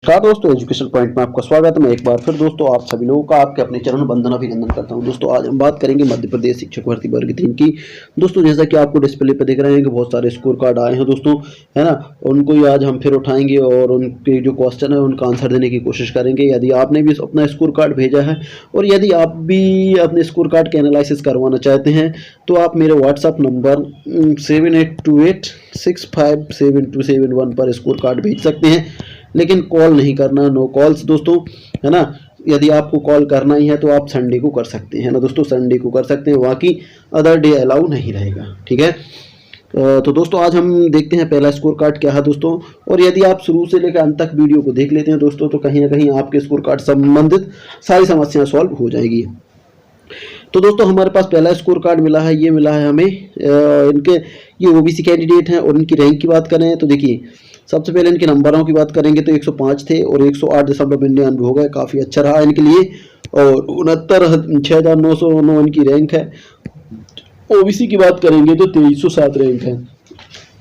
दोस्तों education point में आपका स्वागत है। मैं एक बार फिर दोस्तों आप सभी लोगों का आपके अपने चरण बंदन अभिनंदन करता हूं। दोस्तों आज हम बात करेंगे मध्य प्रदेश शिक्षक भर्ती वर्ग 3 की। दोस्तों जैसा कि आपको डिस्प्ले पे दिख रहे हैं कि बहुत सारे स्कोर कार्ड आए हैं दोस्तों, है ना। उनको ही आज हम फिर उठाएंगे और उनके जो क्वेश्चन है उनका आंसर देने की कोशिश करेंगे। यदि आपने भी अपना स्कोर कार्ड भेजा है और यदि आप भी अपने स्कोर कार्ड के एनालिसिस करवाना चाहते हैं तो आप मेरे व्हाट्सअप नंबर 7828657271 पर स्कोर कार्ड भेज सकते हैं, लेकिन कॉल नहीं करना, नो कॉल्स दोस्तों, है ना। यदि आपको कॉल करना ही है तो आप संडे को कर सकते हैं ना दोस्तों, संडे को कर सकते हैं, बाकी अदर डे अलाउ नहीं रहेगा, ठीक है। तो दोस्तों आज हम देखते हैं पहला स्कोर कार्ड क्या है दोस्तों। और यदि आप शुरू से लेकर अंत तक वीडियो को देख लेते हैं दोस्तों तो कहीं ना कहीं आपके स्कोर कार्ड संबंधित सारी समस्याएं सॉल्व हो जाएगी। तो दोस्तों हमारे पास पहला स्कोर कार्ड मिला है, ये मिला है हमें इनके, ये ओबीसी कैंडिडेट हैं और इनकी रैंक की बात करें तो देखिए सबसे पहले इनके नंबरों की बात करेंगे तो 105 थे और 108.99 हो गए, काफ़ी अच्छा रहा इनके लिए। और 69,909 इनकी रैंक है। ओबीसी की बात करेंगे तो 2307 रैंक है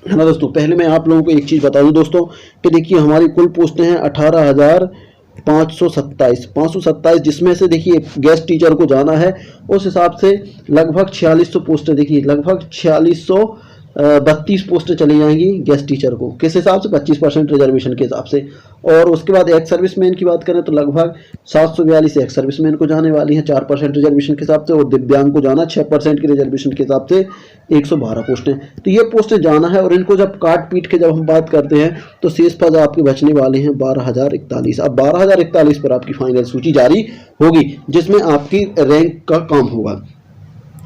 ना दोस्तों। पहले मैं आप लोगों को एक चीज़ बता दूं दोस्तों कि देखिए हमारी कुल पोस्टें हैं 18,527, जिसमें से देखिए गेस्ट टीचर को जाना है उस हिसाब से लगभग 4600 पोस्टें, देखिए लगभग 4632 पोस्टें चली जाएंगी गेस्ट टीचर को, किस हिसाब से 25% रिजर्वेशन के हिसाब से। और उसके बाद एक्स सर्विसमैन की बात करें तो लगभग 742 एक्स सर्विसमैन को जाने वाली हैं 4% रिजर्वेशन के हिसाब से, और दिव्यांग को जाना 6% के रिजर्वेशन के हिसाब से 112 पोस्टें। तो ये पोस्टें जाना है और इनको जब काट पीट के जब हम बात करते हैं तो शेष पद आपके बचने वाले हैं 12,041। अब 12,041 पर आपकी फाइनल सूची जारी होगी जिसमें आपकी रैंक का काम होगा।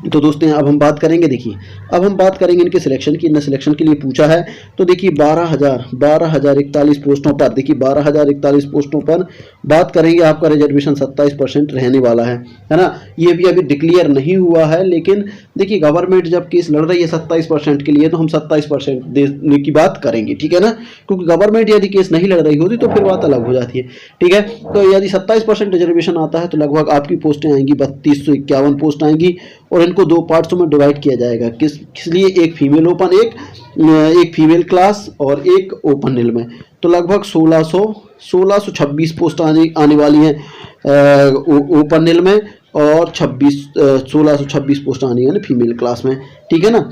तो दोस्तों अब हम बात करेंगे, देखिए अब हम बात करेंगे इनके सिलेक्शन की। इनने सिलेक्शन के लिए पूछा है तो देखिए 12,041 पोस्टों पर, देखिए 12,041 पोस्टों पर बात करेंगे, आपका रिजर्वेशन 27% रहने वाला है ना। ये भी अभी डिक्लेयर नहीं हुआ है, लेकिन देखिए गवर्नमेंट जब केस लड़ रही है 27% के लिए तो हम 27% देने की बात करेंगे, ठीक है ना। क्योंकि गवर्नमेंट यदि केस नहीं लड़ रही होती तो फिर बात अलग हो जाती है, ठीक है। तो यदि 27% रिजर्वेशन आता है तो लगभग आपकी पोस्टें आएंगी 3251 पोस्ट आएंगी और इनको दो पार्ट्सों में डिवाइड किया जाएगा। किस लिए, एक फीमेल ओपन, एक फीमेल क्लास और एक ओपन नील में। तो लगभग 1626 पोस्ट आने वाली हैं ओपन नील में और 1626 पोस्ट आनी है फीमेल क्लास में, ठीक है ना।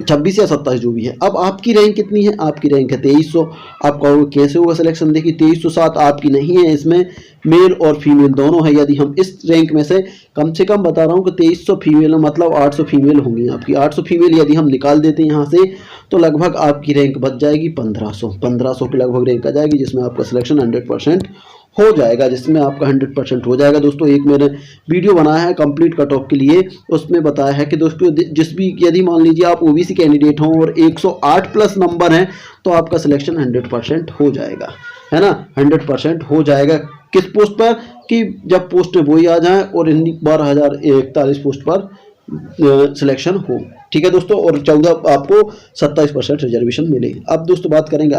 26 या 27 जो भी है। अब आपकी रैंक कितनी है, आपकी रैंक है 2300। आप कहोगे कैसे होगा सिलेक्शन, देखिए 2307 आपकी नहीं है, इसमें मेल और फीमेल दोनों है। यदि हम इस रैंक में से कम बता रहा हूँ कि 2300 फीमेल मतलब 800 फीमेल होंगी आपकी। 800 फीमेल यदि हम निकाल देते हैं यहाँ से तो लगभग आपकी रैंक बच जाएगी 1500 के लगभग रैंक आ जाएगी, जिसमें आपका सिलेक्शन 100% हो जाएगा, जिसमें आपका 100% हो जाएगा। दोस्तों एक मैंने वीडियो बनाया है कंप्लीट कट ऑफ के लिए, उसमें बताया है कि दोस्तों जिस भी, यदि मान लीजिए आप ओबीसी कैंडिडेट हों और 108 प्लस नंबर हैं तो आपका सिलेक्शन 100% हो जाएगा, है ना। 100% हो जाएगा किस पोस्ट पर, कि जब पोस्ट में वही आ जाए और इन 12,041 पोस्ट पर सिलेक्शन हो, ठीक है दोस्तों। और 14 आपको 27% रिजर्वेशन मिले। अब दोस्तों बात करेंगे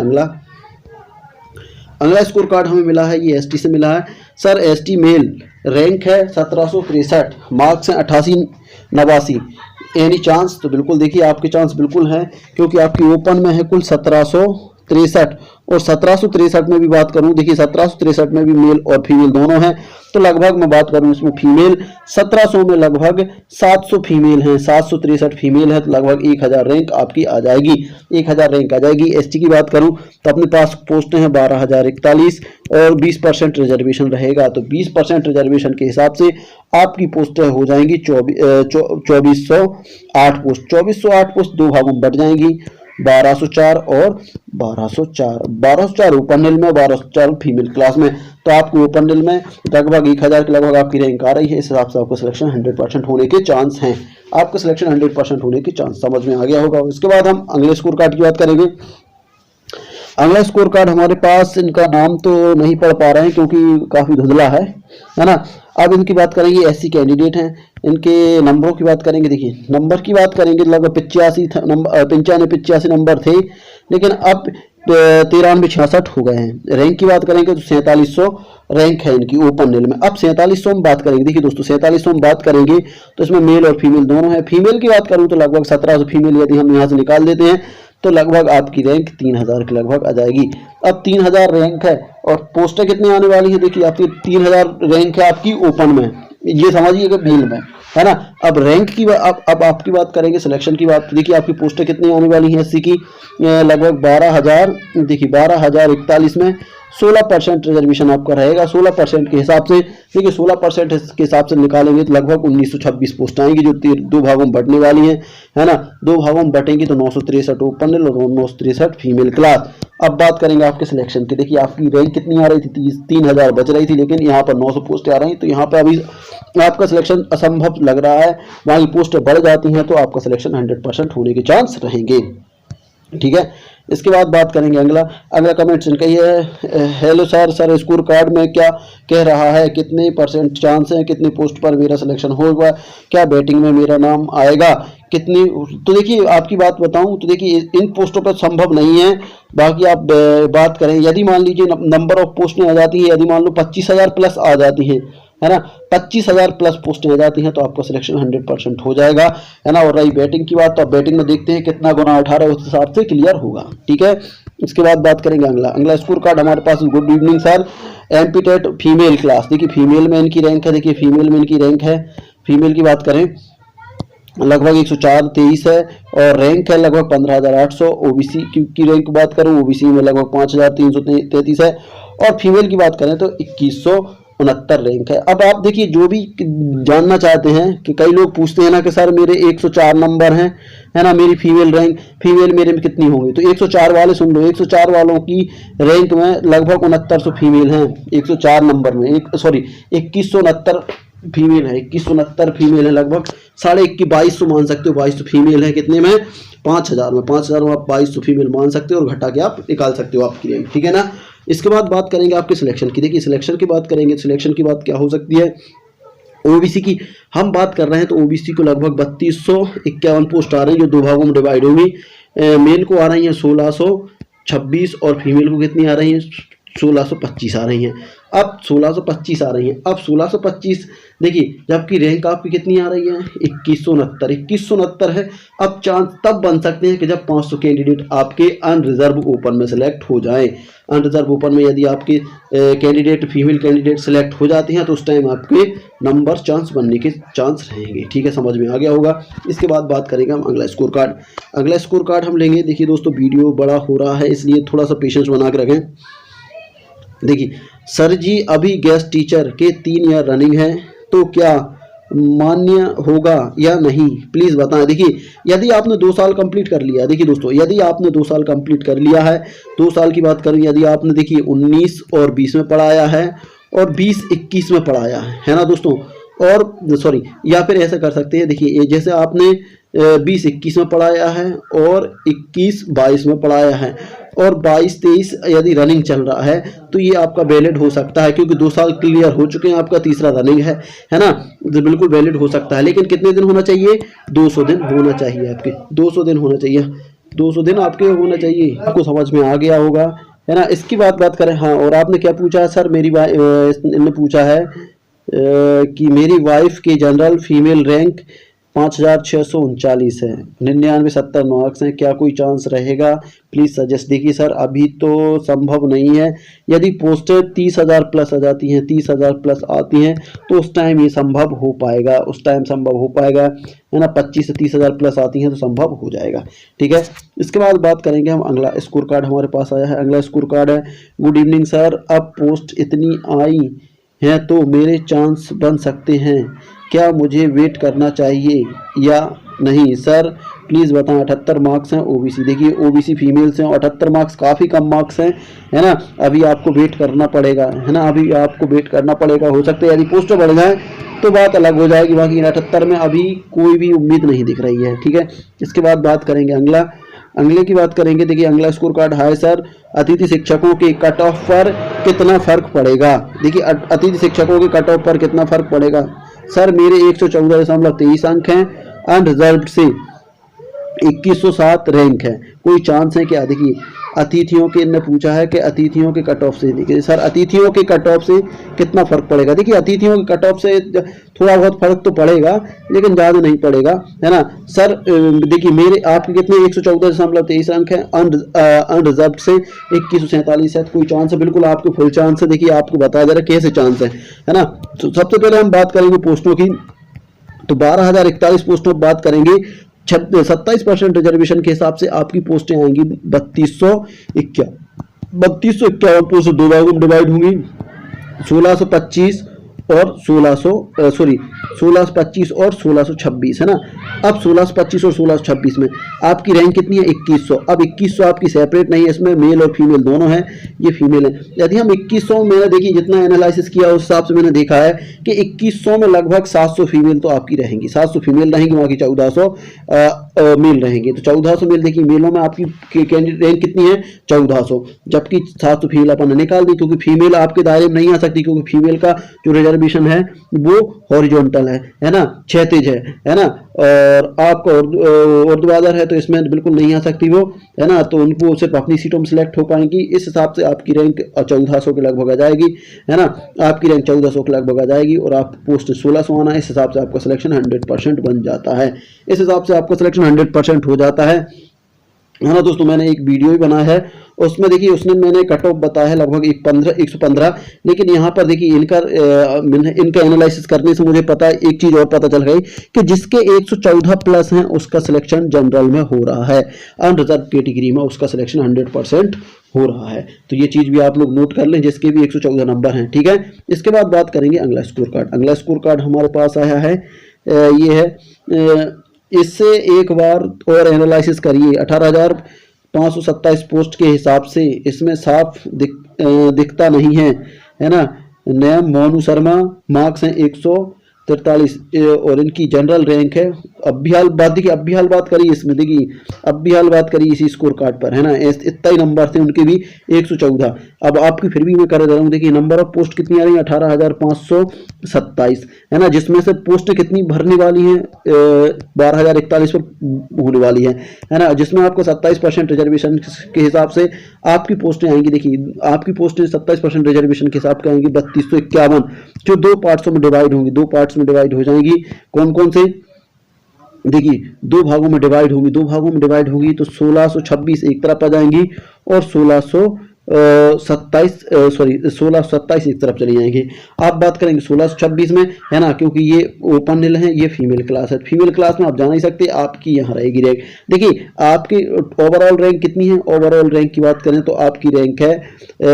अगला स्कोर कार्ड हमें मिला है, ये एसटी से मिला है। सर एसटी मेल रैंक है 1763, मार्क्स हैं 8889, एनी चांस, तो बिल्कुल देखिए आपके चांस बिल्कुल हैं, क्योंकि आपकी ओपन में है कुल 1763 और 1763 में भी बात करूं, देखिए 1763 में भी मेल और फीमेल दोनों हैं। तो लगभग मैं बात करूं इसमें फीमेल 1700 में लगभग 700 फीमेल हैं, 763 फीमेल है, तो लगभग 1000 रैंक आपकी आ जाएगी, 1000 रैंक आ जाएगी। एसटी की बात करूं तो अपने पास पोस्टें हैं 12,041 और 20% रिजर्वेशन रहेगा, तो 20% रिजर्वेशन के हिसाब से आपकी पोस्टें हो जाएंगी 2408 पोस्ट। 2408 पोस्ट दो भागों में बढ़ जाएंगी, 1204 और 1204 ओपन नील में, 1204 फीमेल क्लास में। तो आपको ओपन नील में लगभग 1000 के लगभग आपकी रैंक आ रही है, इस हिसाब से आपको सिलेक्शन 100% होने के चांस हैं। आपका सिलेक्शन 100% होने के चांस समझ में आ गया होगा। इसके बाद हम अगले स्कोर कार्ड की बात करेंगे। अगला स्कोर कार्ड हमारे पास, इनका नाम तो नहीं पढ़ पा रहे हैं क्योंकि काफ़ी धुंधला है ना। अब इनकी बात करेंगे, एससी कैंडिडेट हैं, इनके नंबरों की बात करेंगे। देखिए नंबर की बात करेंगे लगभग 85 नंबर थे, लेकिन अब 9366 हो गए हैं। रैंक की बात करेंगे तो 4700 रैंक है इनकी ओपन नील में। अब 4700 में बात करेंगे, देखिए दोस्तों 4700 में बात करेंगे तो इसमें मेल और फीमेल दोनों है। फीमेल की बात करूं तो लगभग 1700 फीमेल यदि हम यहाँ से निकाल देते हैं तो लगभग आपकी रैंक 3000 के लगभग आ जाएगी। अब 3000 रैंक है और पोस्टें कितनी आने वाली है, देखिए आपकी 3000 रैंक है आपकी ओपन में, ये समझिए कि मेल में, है ना। अब रैंक की अब आपकी बात करेंगे सिलेक्शन की बात। देखिए आपकी पोस्टें कितनी आने वाली हैं एससी की, लगभग 12,000, देखिए 12,041 में 16% रिजर्वेशन आपका रहेगा। 16% के हिसाब से देखिए 16% के हिसाब से निकालेंगे तो लगभग 1926 पोस्ट आएंगी, जो दो भागों में बंटने वाली हैं, है ना। दो भागों में बटेंगी तो 963 ओपन और 963 फीमेल क्लास। अब बात करेंगे आपके सिलेक्शन की। देखिए आपकी रैंक कितनी आ रही थी, 3000 बच रही थी, लेकिन यहाँ पर 900 पोस्ट आ रही हैं, तो यहाँ पर अभी आपका सिलेक्शन असंभव लग रहा है। वहाँ की पोस्टें बढ़ जाती हैं तो आपका सिलेक्शन 100% होने के चांस रहेंगे, ठीक है। इसके बाद बात करेंगे अगला कमेंट इनका ये है, हेलो सर स्कोर कार्ड में क्या कह रहा है, कितने % चांस है, कितने पोस्ट पर मेरा सिलेक्शन होगा, क्या बैटिंग में मेरा नाम आएगा, कितनी। तो देखिए आपकी बात बताऊं तो देखिए इन पोस्टों पर संभव नहीं है। बाकी आप बात करें, यदि मान लीजिए नंबर ऑफ पोस्टें आ जाती है, यदि मान लो 25,000 प्लस आ जाती हैं, है ना, 25,000 प्लस पोस्टें आ जाती हैं तो आपका सिलेक्शन 100% हो जाएगा, है ना। और रही बैटिंग की बात, तो आप बैटिंग में देखते हैं कितना गुना 18 उस हिसाब से क्लियर होगा, ठीक है। इसके बाद बात करेंगे अगला स्कोर कार्ड हमारे पास। Good evening sir, MP TET female class, देखिए फीमेल में इनकी रैंक है, देखिए फीमेल में इनकी रैंक है, फीमेल की बात करें लगभग 104-23 है और रैंक है लगभग 15,800। ओबीसी की रैंक बात करूं, ओबीसी में लगभग 5,333 है और फीमेल की बात करें तो 2169 रैंक है। अब आप देखिए जो भी जानना चाहते हैं कि कई लोग पूछते हैं ना कि सर मेरे 104 नंबर हैं, है ना, मेरी फीमेल मेरे में कितनी होंगी, तो 104 वाले सुन लो, 104 वालों की रैंक में लगभग 6900 फीमेल हैं 104 नंबर में, 2169 फीमेल है, 2169 फीमेल है, लगभग 2250 मान सकते हो, 2200 फीमेल है, कितने में 5000 में, 5000 में आप 2200 फीमेल मान सकते हो और घटा के आप निकाल सकते हो आपकी रैंक, ठीक है ना। इसके बाद बात करेंगे आपके सिलेक्शन की। देखिए सिलेक्शन की बात करेंगे, सिलेक्शन की बात क्या हो सकती है, ओबीसी की हम बात कर रहे हैं तो ओबीसी को लगभग 3251 पोस्ट आ रही है जो दो भागों में डिवाइड होंगी। मेल को आ रही है 1626 और फीमेल को कितनी आ रही है 1625 आ रही हैं। अब 1625 आ रही हैं, अब 1625 देखिए जबकि रैंक आपकी कितनी आ रही है 2169 है। अब चांस तब बन सकते हैं कि जब 500 कैंडिडेट आपके अनरिजर्व ओपन में सेलेक्ट हो जाएं। अनरिजर्व ओपन में यदि आपके कैंडिडेट फीमेल कैंडिडेट सेलेक्ट हो जाते हैं तो उस टाइम आपके नंबर चांस बनने के चांस रहेंगे, ठीक है, समझ में आ गया होगा। इसके बाद बात करेंगे हम अगला स्कोर कार्ड। अगला स्कोर कार्ड हम लेंगे, देखिए दोस्तों वीडियो बड़ा हो रहा है इसलिए थोड़ा सा पेशेंस बना के रखें। देखिए सर जी अभी गेस्ट टीचर के 3 ईयर रनिंग है तो क्या मान्य होगा या नहीं, प्लीज़ बताएं। देखिए यदि आपने 2 साल कंप्लीट कर लिया, देखिए दोस्तों यदि आपने 2 साल कंप्लीट कर लिया है, 2 साल की बात करें, यदि आपने देखिए 19 और 20 में पढ़ाया है और 20-21 में पढ़ाया है ना दोस्तों, और सॉरी या फिर ऐसा कर सकते हैं, देखिए जैसे आपने 20-21 में पढ़ाया है और 21-22 में पढ़ाया है और 22-23 यदि रनिंग चल रहा है तो ये आपका वैलिड हो सकता है, क्योंकि 2 साल क्लियर हो चुके हैं, आपका तीसरा रनिंग है ना, तो बिल्कुल वैलिड हो सकता है। लेकिन कितने दिन होना चाहिए, 200 दिन होना चाहिए आपके, 200 दिन होना चाहिए, 200 दिन आपके होना चाहिए। आपको समझ में आ गया होगा, है ना। इसकी बात करें, हाँ, और आपने क्या पूछा सर, इन्होंने पूछा है कि मेरी वाइफ की जनरल फीमेल रैंक 5639 है, 99-70 मार्क्स हैं, क्या कोई चांस रहेगा, प्लीज़ सजेस्ट। देखिए सर अभी तो संभव नहीं है, यदि पोस्टें 30,000 प्लस आ जाती हैं, 30,000 प्लस आती हैं तो उस टाइम ये संभव हो पाएगा, उस टाइम संभव हो पाएगा, है ना। 25 से 30,000 प्लस आती हैं तो संभव हो जाएगा, ठीक है। इसके बाद बात करेंगे हम अगला स्कोर कार्ड हमारे पास आया है। अगला स्कोर कार्ड है, गुड इवनिंग सर, अब पोस्ट इतनी आई हैं तो मेरे चांस बन सकते हैं, क्या मुझे वेट करना चाहिए या नहीं सर, प्लीज़ बताएं। 78 मार्क्स हैं ओबीसी, देखिए ओबीसी फीमेल्स हैं, 78 मार्क्स काफ़ी कम मार्क्स हैं, है ना। अभी आपको वेट करना पड़ेगा, है ना, अभी आपको वेट करना पड़ेगा। हो सकता है यदि पोस्ट बढ़ जाए तो बात अलग हो जाएगी, बाकी 78 में अभी कोई भी उम्मीद नहीं दिख रही है, ठीक है। इसके बाद बात करेंगे अगले की बात करेंगे। देखिए अगला स्कोर कार्ड, हाय सर, अतिथि शिक्षकों के कट ऑफ पर कितना फ़र्क पड़ेगा। देखिए अतिथि शिक्षकों के कट ऑफ पर कितना फ़र्क पड़ेगा सर, मेरे 114.23 अंक हैं अनरिजर्व्ड से, 2107 रैंक है, कोई चांस है क्या? देखिए अतिथियों के इनने पूछा है कि अतिथियों के कट ऑफ से, देखिए सर अतिथियों के कट ऑफ से कितना फर्क पड़ेगा? देखिए अतिथियों के कट ऑफ से थोड़ा बहुत फर्क तो पड़ेगा लेकिन ज़्यादा नहीं पड़ेगा, है ना सर। देखिए मेरे आपके कितने 114.23 अंक है, अनरिजर्व से 2147 है, कोई चांस है? बिल्कुल आपको फुल चांस है। देखिए आपको बताया जा रहा है कैसे चांस है ना। तो सबसे पहले हम बात करेंगे पोस्टों की, तो 12,041 पोस्टों पर बात करेंगे। 27% रिजर्वेशन के हिसाब से आपकी पोस्टें आएंगी 3251 पोस्ट दो भागों में डिवाइड होंगी, 1625 और 1625 और 1626, है ना। अब 1625 और 1626 में आपकी रैंक कितनी है? 2100। अब 2100 आपकी सेपरेट नहीं है, इसमें मेल और फीमेल दोनों हैं, ये फीमेल है। यदि हम 2100 मैंने देखिए जितना एनालिसिस किया उस हिसाब से मैंने देखा है कि 2100 में लगभग 700 फीमेल तो आपकी रहेंगी, 700 फीमेल रहेंगी, बाकी 1400 मेल रहेंगे। तो 1400 मेल, देखिए मेलों में आपकी रैंक कितनी है? 1400, जबकि 700 फीमेल अपन निकाल दी क्योंकि फीमेल आपके दायरे में नहीं आ सकती, क्योंकि फीमेल का जो रिजर्वेशन है वो हॉरिजॉन्टल है ना, क्षैतिज है ना। और आपका उर्ध्वाधर है तो इसमें बिल्कुल नहीं आ सकती वो, है ना। तो उनको सिर्फ अपनी सीटों में सिलेक्ट हो पाएंगी। इस हिसाब से आपकी रैंक 1400 के लगभग आ जाएगी, है ना। आपकी रैंक 1400 के लगभग आ जाएगी और आप पोस्ट 1600 आना है। इस हिसाब से आपका सिलेक्शन 100% बन जाता है, इस हिसाब से आपका सिलेक्शन 100% हो जाता है ना दोस्तों। मैंने एक वीडियो भी बनाया है, उसमें देखिए उसने मैंने कट ऑफ बताया है लगभग 115, लेकिन यहाँ पर देखिए इनका एनालिसिस करने से मुझे पता एक चीज़ और पता चल गई कि जिसके 114 प्लस हैं उसका सिलेक्शन जनरल में हो रहा है, अनरिजर्व कैटेगरी में उसका सिलेक्शन 100% हो रहा है। तो ये चीज़ भी आप लोग नोट कर लें, जिसके भी 114 नंबर हैं, ठीक है। इसके बाद बात करेंगे अगला स्कोर कार्ड। अगला स्कोर कार्ड हमारे पास आया है, ये है, इससे एक बार और एनालिसिस करिए। 18,527 पोस्ट के हिसाब से इसमें साफ दिखता नहीं है ना। नयम मोनू शर्मा मार्क्स हैं 143 और इनकी जनरल रैंक है। अब भी हाल बात करिए इसमें, देखिए अब भी हाल बात करिए इसी स्कोर कार्ड पर, है ना। इतना ही नंबर थे उनके भी 114। अब आपकी फिर भी मैं कर दे रहा हूँ, देखिए नंबर ऑफ पोस्ट कितनी आ रही है? 18,527, है ना। जिसमें से पोस्ट कितनी भरने वाली हैं? 12,041 पर होने वाली है ना। जिसमें आपको 27% रिजर्वेशन के हिसाब से आपकी पोस्टें आएंगी। देखिए आपकी पोस्टें 27% रिजर्वेशन के हिसाब से आएंगी 3251, जो दो पार्ट्सों में डिवाइड होंगी, दो पार्ट्स में डिवाइड हो जाएंगी। कौन कौन से? देखिए दो भागों में डिवाइड होंगी, तो 1626 एक तरफ आ जाएंगी और 1627 एक तरफ चली जाएंगी। आप बात करेंगे 1626 में, है ना, क्योंकि ये ओपन निल है, ये फीमेल क्लास है। फीमेल क्लास में आप जा नहीं सकते, आपकी यहाँ रहेगी रैंक। देखिए आपकी ओवरऑल रैंक कितनी है? ओवरऑल रैंक की बात करें तो आपकी रैंक है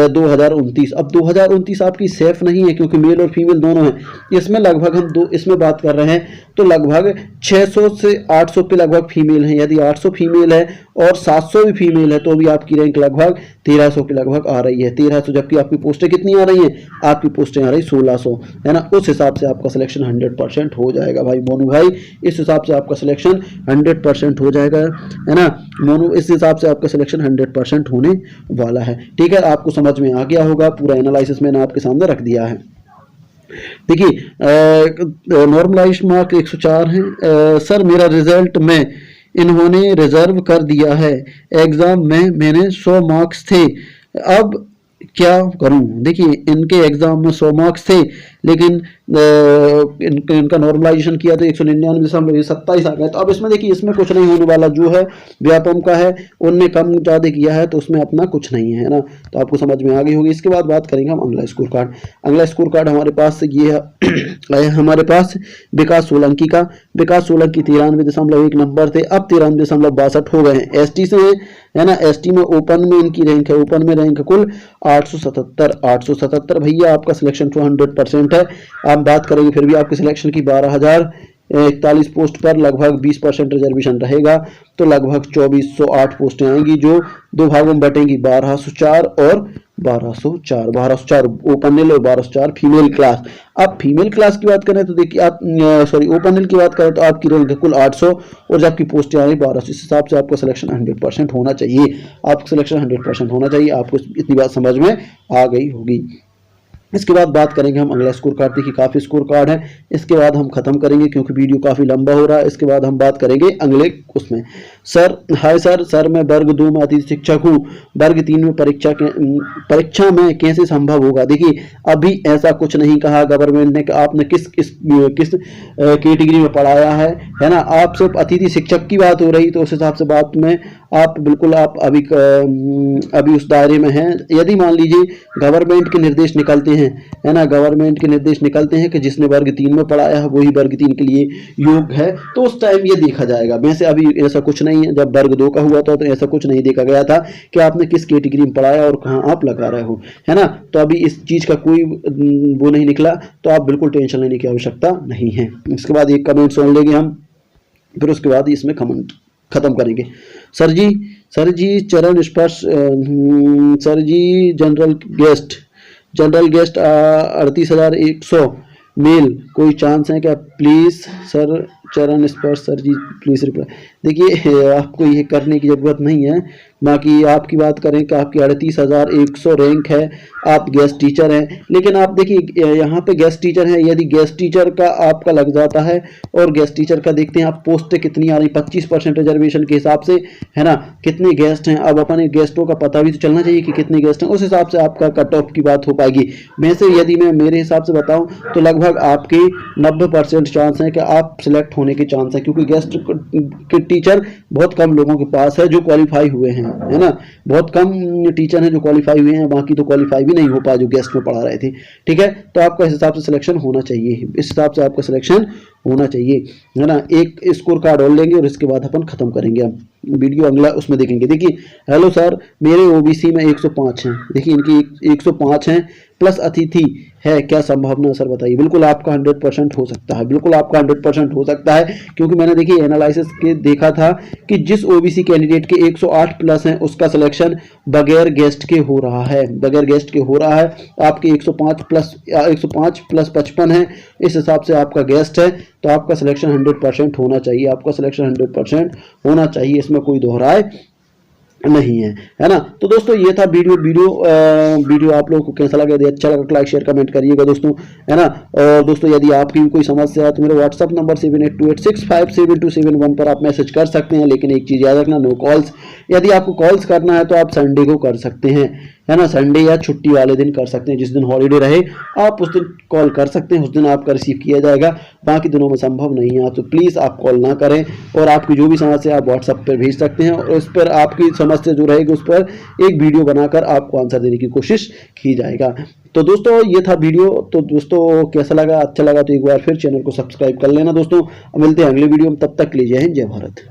2029। अब 2029 आपकी सेफ नहीं है क्योंकि मेल और फीमेल दोनों हैं। इसमें लगभग हम इसमें बात कर रहे हैं तो लगभग 600 से 800 पे लगभग फीमेल हैं। यदि 800 फीमेल है और 700 भी फीमेल है तो भी आपकी रैंक लगभग 1300 के लगभग आ रही है, 1300। जबकि आपकी पोस्टें कितनी आ रही हैं? आपकी पोस्टें आ रही 1600, है ना। उस हिसाब से आपका सिलेक्शन 100% हो जाएगा भाई मोनू भाई, इस हिसाब से आपका सिलेक्शन 100% हो जाएगा, है ना मोनू। इस हिसाब से आपका सिलेक्शन 100% होने वाला है, ठीक है। आपको समझ में आ गया होगा, पूरा एनालिसिस मैंने आपके सामने रख दिया है। देखिए नॉर्मलाइज्ड मार्क 104 हैं। सर मेरा रिजल्ट में इन्होंने रिजर्व कर दिया है, एग्जाम में मैंने 100 मार्क्स थे, अब क्या करूं? देखिए इनके एग्जाम में 100 मार्क्स थे लेकिन इनका नॉर्मलाइजेशन किया तो 199.27 आ गए। तो अब इसमें देखिए इसमें कुछ नहीं होने वाला, जो है व्यापम का है उनने कम ज़्यादा किया है तो उसमें अपना कुछ नहीं है ना। तो आपको समझ में आ गई होगी। इसके बाद बात करेंगे हम अगला स्कोर कार्ड। अगला स्कोर कार्ड हमारे पास ये है हमारे पास विकास सोलंकी का। विकास सोलंकी 93.1 नंबर थे, अब 93.62 हो गए हैं। एसटी से है ना, एसटी में ओपन में इनकी रैंक है, ओपन में रैंक कुल 877 भैया आपका सिलेक्शन 100% है। आप बात करेंगे फिर भी आपके सिलेक्शन की 12,041 पोस्ट पर लगभग 20% रिजर्वेशन रहेगा, तो लगभग 2408 पोस्टें आएंगी जो दो भागों में बटेंगी, 1204 और 1204 ओपन निल और 1204 फीमेल क्लास। अब फीमेल क्लास की बात करें तो देखिए आप ओपन निल की बात करें तो आपकी रैंक कुल 800 और जबकि पोस्टें आ रही 1200। इस हिसाब से आपका सिलेक्शन 100% होना चाहिए, आपका सिलेक्शन 100% होना चाहिए। आपको इतनी बात समझ में आ गई होगी। इसके बाद बात करेंगे हम अगला स्कोर कार्ड। देखिए काफ़ी स्कोर कार्ड है, इसके बाद हम खत्म करेंगे क्योंकि वीडियो काफ़ी लंबा हो रहा है। इसके बाद हम बात करेंगे अगले उसमें। सर हाय सर मैं वर्ग 2 में अतिथि शिक्षक हूँ, वर्ग 3 में परीक्षा में कैसे संभव होगा। देखिए अभी ऐसा कुछ नहीं कहा गवर्नमेंट ने कि आपने किस कैटेगरी में पढ़ाया है ना। आप सिर्फ अतिथि शिक्षक की बात हो रही, तो उस हिसाब से बात में आप बिल्कुल आप अभी उस दायरे में हैं। यदि मान लीजिए गवर्नमेंट के निर्देश निकलते हैं, है ना, गवर्नमेंट के निर्देश निकलते हैं कि जिसने वर्ग 3 में पढ़ाया है वही वर्ग 3 के लिए योग्य है, तो उस टाइम ये देखा जाएगा। वैसे अभी ऐसा कुछ नहीं है, जब वर्ग 2 का हुआ था तो ऐसा कुछ नहीं देखा गया था कि आपने किस कैटेगरी में पढ़ाया और कहाँ आप लगा रहे हो, है ना। तो अभी इस चीज़ का कोई वो नहीं निकला, तो आप बिल्कुल टेंशन लेने की आवश्यकता नहीं है। इसके बाद एक कमेंट सुन लेंगे हम, फिर उसके बाद इसमें कमेंट खत्म करेंगे। सर जी चरण स्पर्श, सर जी जनरल गेस्ट 38,100 मेल, कोई चांस है क्या प्लीज़। सर चरण स्पर्श, सर जी प्लीज़ रिप्लाई। देखिए आपको ये करने की ज़रूरत नहीं है। बाकी आपकी बात करें कि आपकी 38,100 रैंक है, आप गेस्ट टीचर हैं, लेकिन आप देखिए यहाँ पे गेस्ट टीचर हैं, यदि गेस्ट टीचर का आपका लग जाता है और गेस्ट टीचर का देखते हैं आप पोस्टें कितनी आ रही, 25% रिजर्वेशन के हिसाब से, है ना, कितने गेस्ट हैं। अब अपने गेस्टों का पता भी तो चलना चाहिए कि कितने गेस्ट हैं, उस हिसाब से आपका कट ऑफ की बात हो पाएगी। वैसे यदि मैं मेरे हिसाब से बताऊँ तो लगभग आपके 90% चांस है कि आप सिलेक्ट होने के चांस है, क्योंकि गेस्ट के टीचर बहुत कम लोगों के पास है जो क्वालिफाई हुए हैं, है ना। बहुत कम टीचर हैं जो क्वालिफाई हुए हैं, बाकी तो क्वालिफाई भी नहीं हो पाए जो गेस्ट में पढ़ा रहे थे। ठीक है, तो आपका इस हिसाब से सिलेक्शन होना चाहिए, इस हिसाब से आपका सिलेक्शन होना चाहिए, है ना। एक स्कोर कार्ड और लेंगे और इसके बाद अपन खत्म करेंगे। हम वीडियो अगला उसमें देखेंगे। देखिए हेलो सर, मेरे ओबीसी में 105 हैं। देखिए इनकी 105 हैं प्लस अतिथि है, क्या संभावना सर बताइए। बिल्कुल आपका 100% हो सकता है, बिल्कुल आपका 100% हो सकता है, क्योंकि मैंने देखिए एनालिसिस के देखा था कि जिस ओबीसी कैंडिडेट के 108 प्लस हैं उसका सिलेक्शन बगैर गेस्ट के हो रहा है, बगैर गेस्ट के हो रहा है। आपके 105 प्लस 55 है, इस हिसाब से आपका गेस्ट है, तो आपका सिलेक्शन 100% होना चाहिए, आपका सिलेक्शन 100% होना चाहिए, इसमें कोई दोहराए नहीं है, है ना। तो दोस्तों ये था वीडियो आप लोगों को कैसा लगा, यदि अच्छा लगा लाइक शेयर कमेंट करिएगा दोस्तों, है ना। और दोस्तों यदि आपकी भी कोई समस्या है तो मेरे व्हाट्सअप नंबर 7828657271 पर आप मैसेज कर सकते हैं, लेकिन एक चीज़ याद रखना, नो कॉल्स। यदि आपको कॉल्स करना है तो आप संडे को कर सकते हैं, है ना, संडे या छुट्टी वाले दिन कर सकते हैं, जिस दिन हॉलीडे रहे आप उस दिन कॉल कर सकते हैं, उस दिन आपका रिसीव किया जाएगा। बाकी दिनों में संभव नहीं है, तो प्लीज़ आप कॉल ना करें, और आपकी जो भी समस्या आप व्हाट्सएप पर भेज सकते हैं, और उस पर आपकी समस्या जो रहेगी उस पर एक वीडियो बनाकर आपको आंसर देने की कोशिश की जाएगा। तो दोस्तों ये था वीडियो। तो दोस्तों कैसा लगा, अच्छा लगा तो एक बार फिर चैनल को सब्सक्राइब कर लेना दोस्तों। मिलते हैं अगले वीडियो में, तब तक के लिए जय हिंद जय भारत।